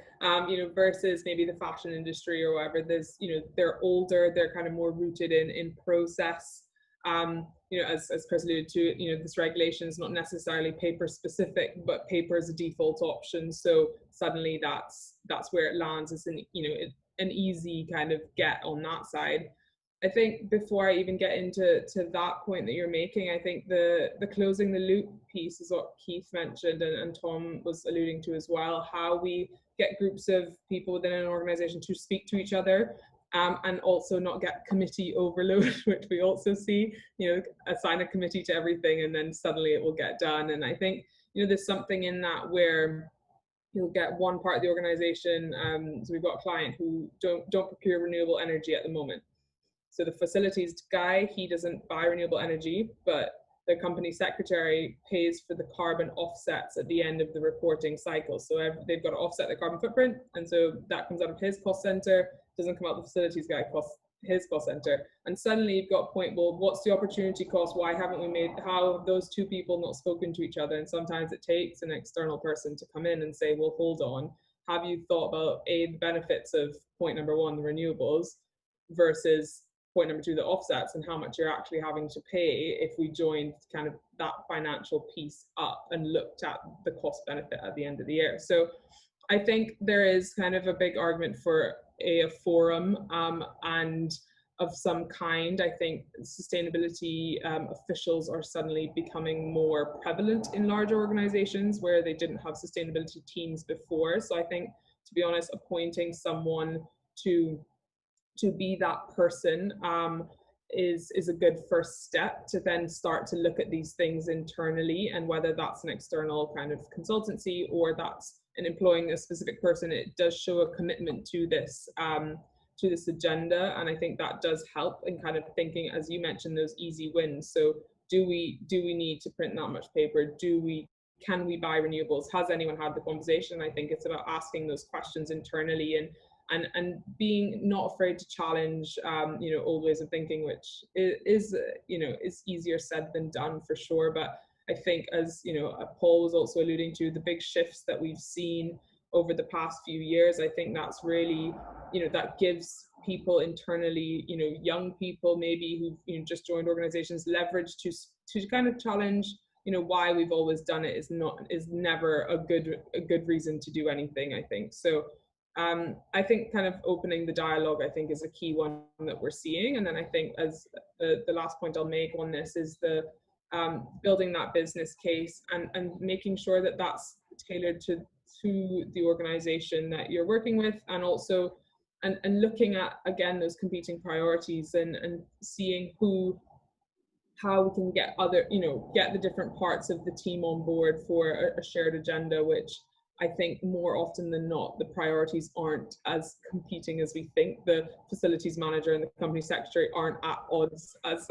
versus maybe the fashion industry or whatever, there's, they're older, they're kind of more rooted in process. As Chris alluded to, this regulation is not necessarily paper specific, but paper is a default option. So suddenly that's where it lands as an easy kind of get on that side. I think before I even get into that point that you're making, I think the closing the loop piece is what Keith mentioned and Tom was alluding to as well, how we get groups of people within an organization to speak to each other, and also not get committee overload, which we also see, assign a committee to everything and then suddenly it will get done. And I think, there's something in that where you'll get one part of the organization. So we've got a client who don't procure renewable energy at the moment. So the facilities guy, he doesn't buy renewable energy, but the company secretary pays for the carbon offsets at the end of the reporting cycle. So they've got to offset the carbon footprint, and so that comes out of his cost center, doesn't come out of the facilities guy his cost center. And suddenly you've got a point, well, what's the opportunity cost? Why haven't we how have those two people not spoken to each other? And sometimes it takes an external person to come in and say, well, hold on, have you thought about the benefits of point number one, the renewables, versus point number two, the offsets, and how much you're actually having to pay if we joined kind of that financial piece up and looked at the cost benefit at the end of the year. So I think there is kind of a big argument for a forum and of some kind. I think sustainability officials are suddenly becoming more prevalent in larger organizations where they didn't have sustainability teams before. So I think, to be honest, appointing someone to be that person is a good first step to then start to look at these things internally, and whether that's an external kind of consultancy or that's an employing a specific person, it does show a commitment to this agenda. And I think that does help in kind of thinking, as you mentioned, those easy wins. So do we need to print that much paper? Can we buy renewables? Has anyone had the conversation? I think it's about asking those questions internally and being not afraid to challenge old ways of thinking, which is easier said than done for sure. But I think, as Paul was also alluding to, the big shifts that we've seen over the past few years, I think that's really, that gives people internally, young people maybe who've just joined organizations, leverage to kind of challenge why we've always done it is never a good reason to do anything, I think. So I think kind of opening the dialogue, I think, is a key one that we're seeing. And then I think, as the last point I'll make on this, is the building that business case and making sure that that's tailored to the organization that you're working with, and also and looking at, again, those competing priorities and seeing how we can get the different parts of the team on board for a shared agenda, which I think more often than not, the priorities aren't as competing as we think. The facilities manager and the company secretary aren't at odds as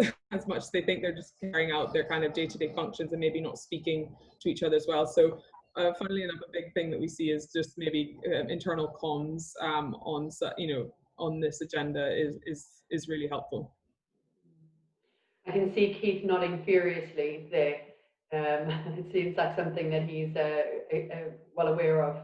much as they think. They're just carrying out their kind of day-to-day functions and maybe not speaking to each other as well. So funnily enough, a big thing that we see is just maybe internal comms on this agenda is really helpful. I can see Keith nodding furiously there. It seems like something that he's well aware of.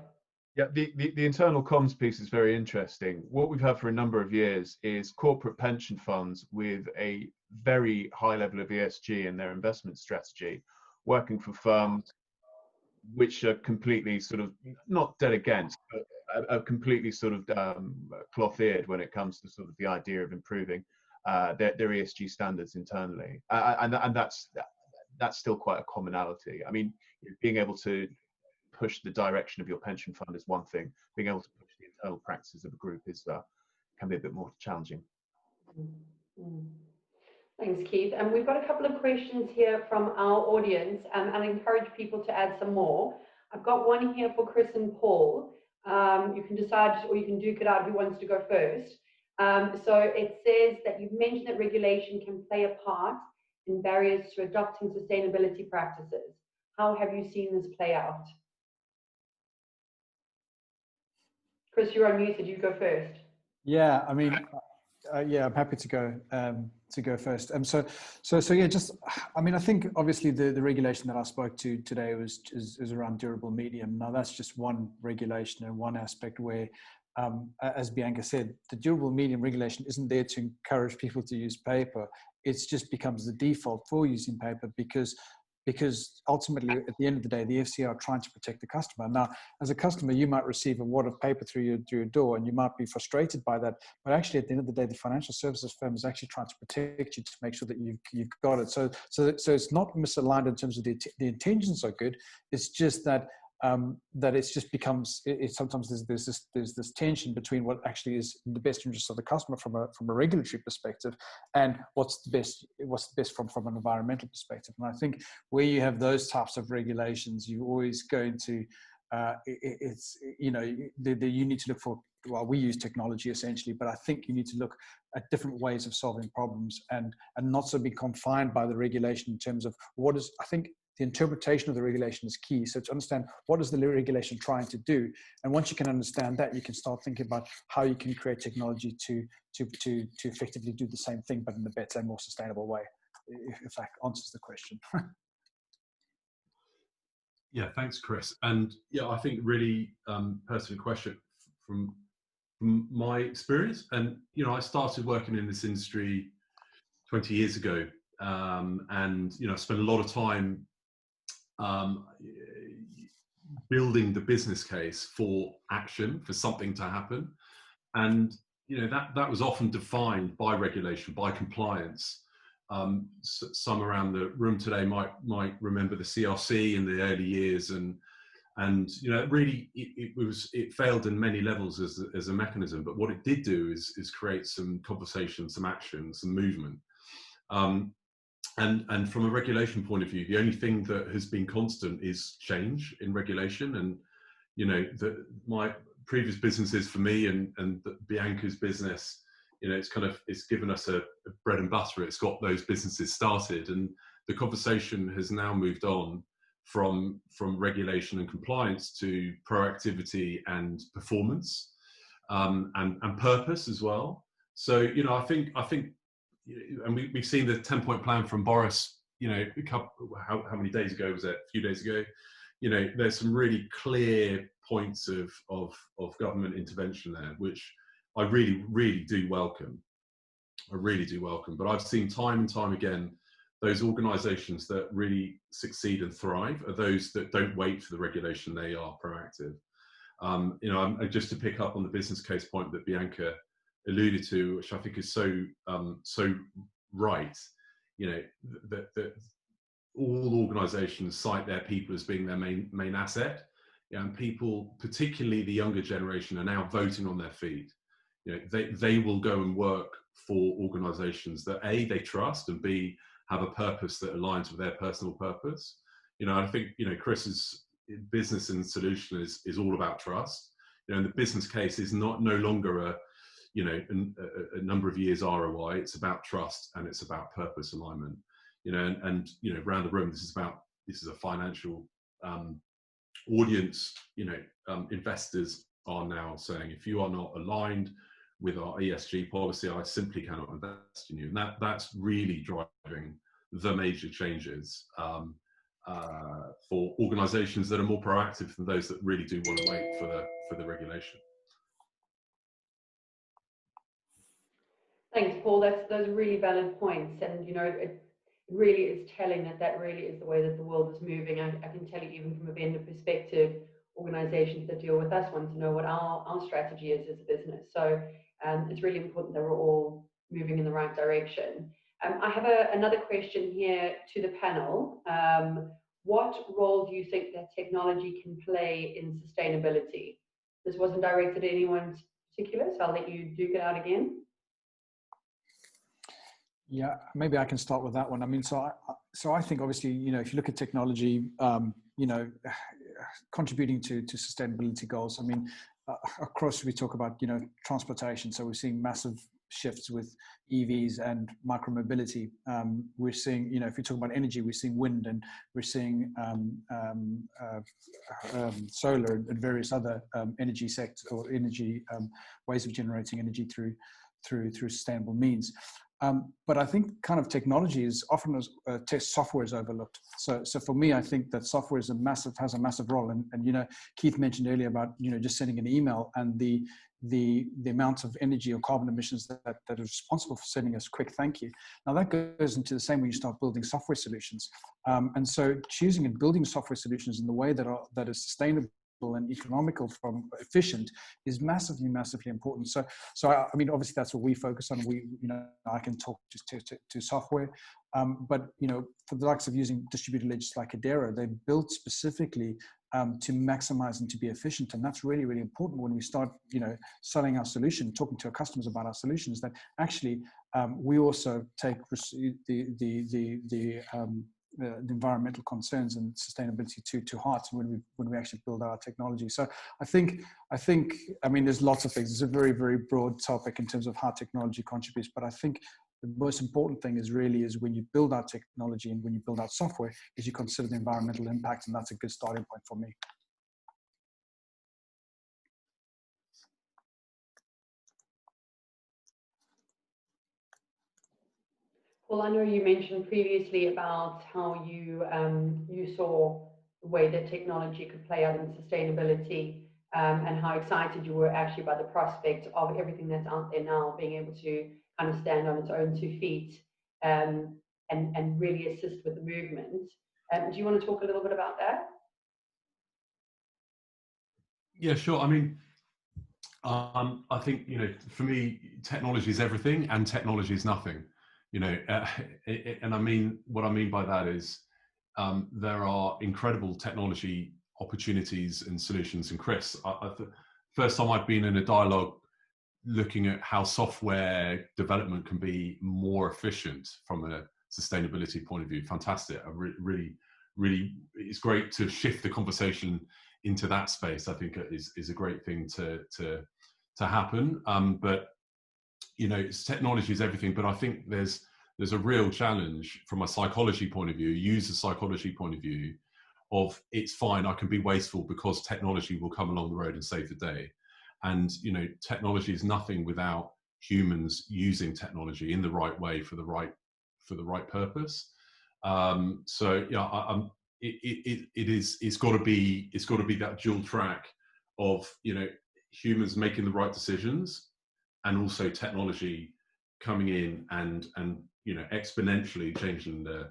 Yeah, the internal comms piece is very interesting. What we've had for a number of years is corporate pension funds with a very high level of ESG in their investment strategy, working for firms which are completely sort of not dead against, but are completely sort of cloth-eared when it comes to sort of the idea of improving their ESG standards internally, and that's still quite a commonality. I mean, being able to push the direction of your pension fund is one thing. Being able to push the internal practices of a group can be a bit more challenging. Thanks, Keith. And we've got a couple of questions here from our audience, and I encourage people to add some more. I've got one here for Chris and Paul. You can decide, or you can duke it out who wants to go first. So it says that you've mentioned that regulation can play a part in barriers to adopting sustainability practices. How have you seen this play out? Chris, you're unmuted. You go first. Yeah, I mean, yeah, I'm happy to go first. So yeah, just, I mean, I think obviously the regulation that I spoke to today is around durable medium. Now that's just one regulation and one aspect where, as Bianca said, the durable medium regulation isn't there to encourage people to use paper. It just becomes the default for using paper because ultimately, at the end of the day, the FCA are trying to protect the customer. Now, as a customer, you might receive a wad of paper through your door, and you might be frustrated by that. But actually, at the end of the day, the financial services firm is actually trying to protect you to make sure that you've got it. So it's not misaligned in terms of the intentions are good. It's just that it's just becomes sometimes there's this tension between what actually is in the best interest of the customer from a regulatory perspective and what's the best from an environmental perspective. And I think where you have those types of regulations, you're always going to it's, you know, you need to look for, well, we use technology essentially, but I think you need to look at different ways of solving problems, and not so be confined by the regulation in terms of what is, I think the interpretation of the regulation is key. So to understand what is the regulation trying to do, and once you can understand that, you can start thinking about how you can create technology to effectively do the same thing, but in a better and more sustainable way, if that answers the question. Yeah, thanks, Chris. And yeah, I think really pertinent question from my experience. And, you know, I started working in this industry 20 years ago. And, you know, I spent a lot of time building the business case for action, for something to happen. And, you know, that was often defined by regulation, by compliance. Some around the room today might remember the CRC in the early years, and you know, really it failed in many levels as a mechanism. But what it did do is create some conversation, some action, some movement. And from a regulation point of view, the only thing that has been constant is change in regulation. And you know, my previous businesses for me and Bianca's business, you know, it's given us a bread and butter. It's got those businesses started, and the conversation has now moved on from regulation and compliance to proactivity and performance, and purpose as well. So, you know, I think, and we've seen the 10-point plan from Boris, you know, how many days ago was it? A few days ago. You know, there's some really clear points of government intervention there, which I really do welcome. I really do welcome. But I've seen time and time again, those organisations that really succeed and thrive are those that don't wait for the regulation, they are proactive. You know, just to pick up on the business case point that Bianca alluded to, which I think is so right. You know, that all organisations cite their people as being their main asset, and people, particularly the younger generation, are now voting on their feet. You know, they will go and work for organisations that A, they trust, and B, have a purpose that aligns with their personal purpose. You know, I think, you know, Chris's business and solution is all about trust. You know, and the business case is no longer a number of years ROI. It's about trust, and it's about purpose alignment. You know, and you know, around the room, this is a financial audience. You know, investors are now saying, if you are not aligned with our ESG policy, I simply cannot invest in you. And that's really driving the major changes for organisations that are more proactive than those that really do want to wait for the regulation. Thanks, Paul. Those are really valid points, and you know, it really is telling that really is the way that the world is moving. I can tell you, even from a vendor perspective, organisations that deal with us want to know what our strategy is as a business. So it's really important that we're all moving in the right direction. I have another question here to the panel. What role do you think that technology can play in sustainability? This wasn't directed at anyone particular, so I'll let you duke it out again. Yeah, maybe I can start with that one. I mean, so I think obviously, you know, if you look at technology, you know, contributing to sustainability goals. I mean, across we talk about, you know, transportation. So we're seeing massive shifts with EVs and micromobility. We're seeing, you know, if you talk about energy, we're seeing wind, and we're seeing solar and various other energy sectors or energy ways of generating energy through sustainable means. But I think kind of technology is often as software is overlooked. So for me, I think that software has a massive role. And you know, Keith mentioned earlier about, you know, just sending an email and the amount of energy or carbon emissions that are responsible for sending us a quick thank you. Now that goes into the same when you start building software solutions. And so choosing and building software solutions in the way that is sustainable and economical, from efficient, is massively important. So I mean, obviously that's what we focus on. We, you know, I can talk just to software, but you know, for the likes of using distributed ledgers like Adero, they're built specifically to maximize and to be efficient. And that's really important when we start, you know, selling our solution, talking to our customers about our solutions, that actually we also take the the environmental concerns and sustainability to heart when we actually build our technology. So I think I mean, there's lots of things. It's a very, very broad topic in terms of how technology contributes, but I think the most important thing is when you build out technology and when you build out software, is you consider the environmental impact, and that's a good starting point for me. Well, I know you mentioned previously about how you you saw the way that technology could play out in sustainability, and how excited you were actually by the prospect of everything that's out there now being able to kind of stand on its own 2 feet, and really assist with the movement. Do you want to talk a little bit about that? Yeah, sure. I mean, I think, you know, for me, technology is everything and technology is nothing. You know, and I mean, what I mean by that is there are incredible technology opportunities and solutions. And Chris, first time I've been in a dialogue looking at how software development can be more efficient from a sustainability point of view. Fantastic. I really, it's great to shift the conversation into that space. I think is a great thing to happen. But you know, technology is everything. But I think there's a real challenge from a psychology point of view, user psychology point of view, of it's fine, I can be wasteful because technology will come along the road and save the day. And you know, technology is nothing without humans using technology in the right way for the right purpose. So yeah, it's got to be that dual track of, you know, humans making the right decisions and also technology coming in and you know, exponentially changing the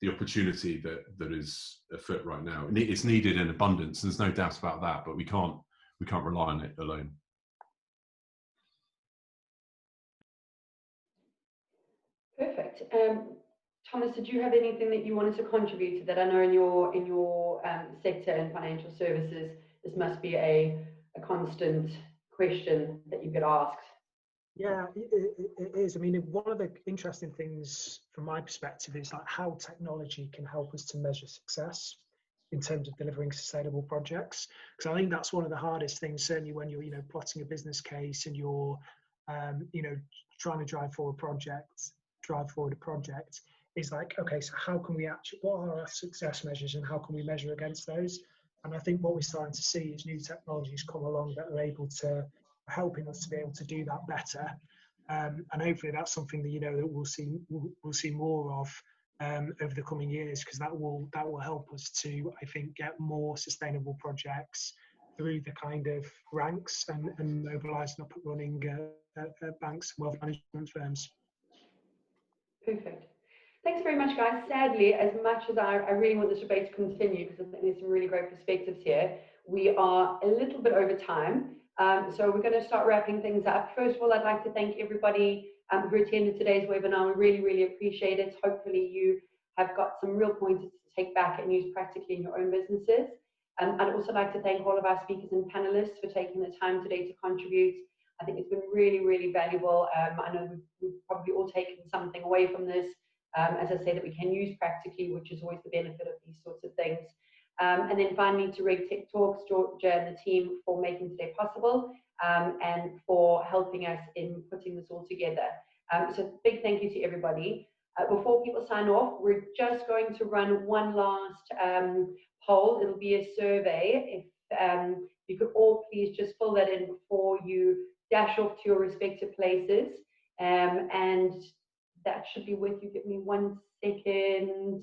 opportunity that is afoot right now. It's needed in abundance. There's no doubt about that, but we can't rely on it alone. Perfect. Thomas, did you have anything that you wanted to contribute to that? I know in your sector in financial services, this must be a constant question that you get asked. Yeah, it is. I mean, one of the interesting things from my perspective is like how technology can help us to measure success in terms of delivering sustainable projects. Because I think that's one of the hardest things, certainly when you're, you know, plotting a business case and you're, you know, trying to drive forward a project, is like, okay, so how can we actually, what are our success measures and how can we measure against those? And I think what we're starting to see is new technologies come along that are able to helping us to be able to do that better, and hopefully that's something that, you know, that we'll see more of over the coming years, because that will help us to, I think, get more sustainable projects through the kind of ranks and mobilising up and running banks and wealth management firms. Perfect. Thanks very much, guys. Sadly, as much as I really want this debate to continue, because I think there's some really great perspectives here, we are a little bit over time. So we're going to start wrapping things up. First of all, I'd like to thank everybody who attended today's webinar. We really, really appreciate it. Hopefully you have got some real pointers to take back and use practically in your own businesses. I'd also like to thank all of our speakers and panelists for taking the time today to contribute. I think it's been really, really valuable. I know we've probably all taken something away from this, as I say, that we can use practically, which is always the benefit of these sorts of things. And then finally to RegTech Talks, Georgia and the team for making today possible, and for helping us in putting this all together. So big thank you to everybody. Before people sign off, we're just going to run one last poll. It'll be a survey. If you could all please just fill that in before you dash off to your respective places. And that should be with you. Give me 1 second.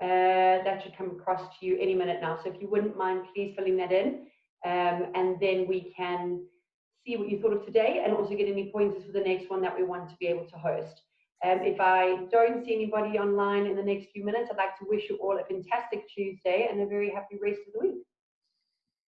That should come across to you any minute now. So if you wouldn't mind, please filling that in. And then we can see what you thought of today and also get any pointers for the next one that we want to be able to host. If I don't see anybody online in the next few minutes, I'd like to wish you all a fantastic Tuesday and a very happy rest of the week.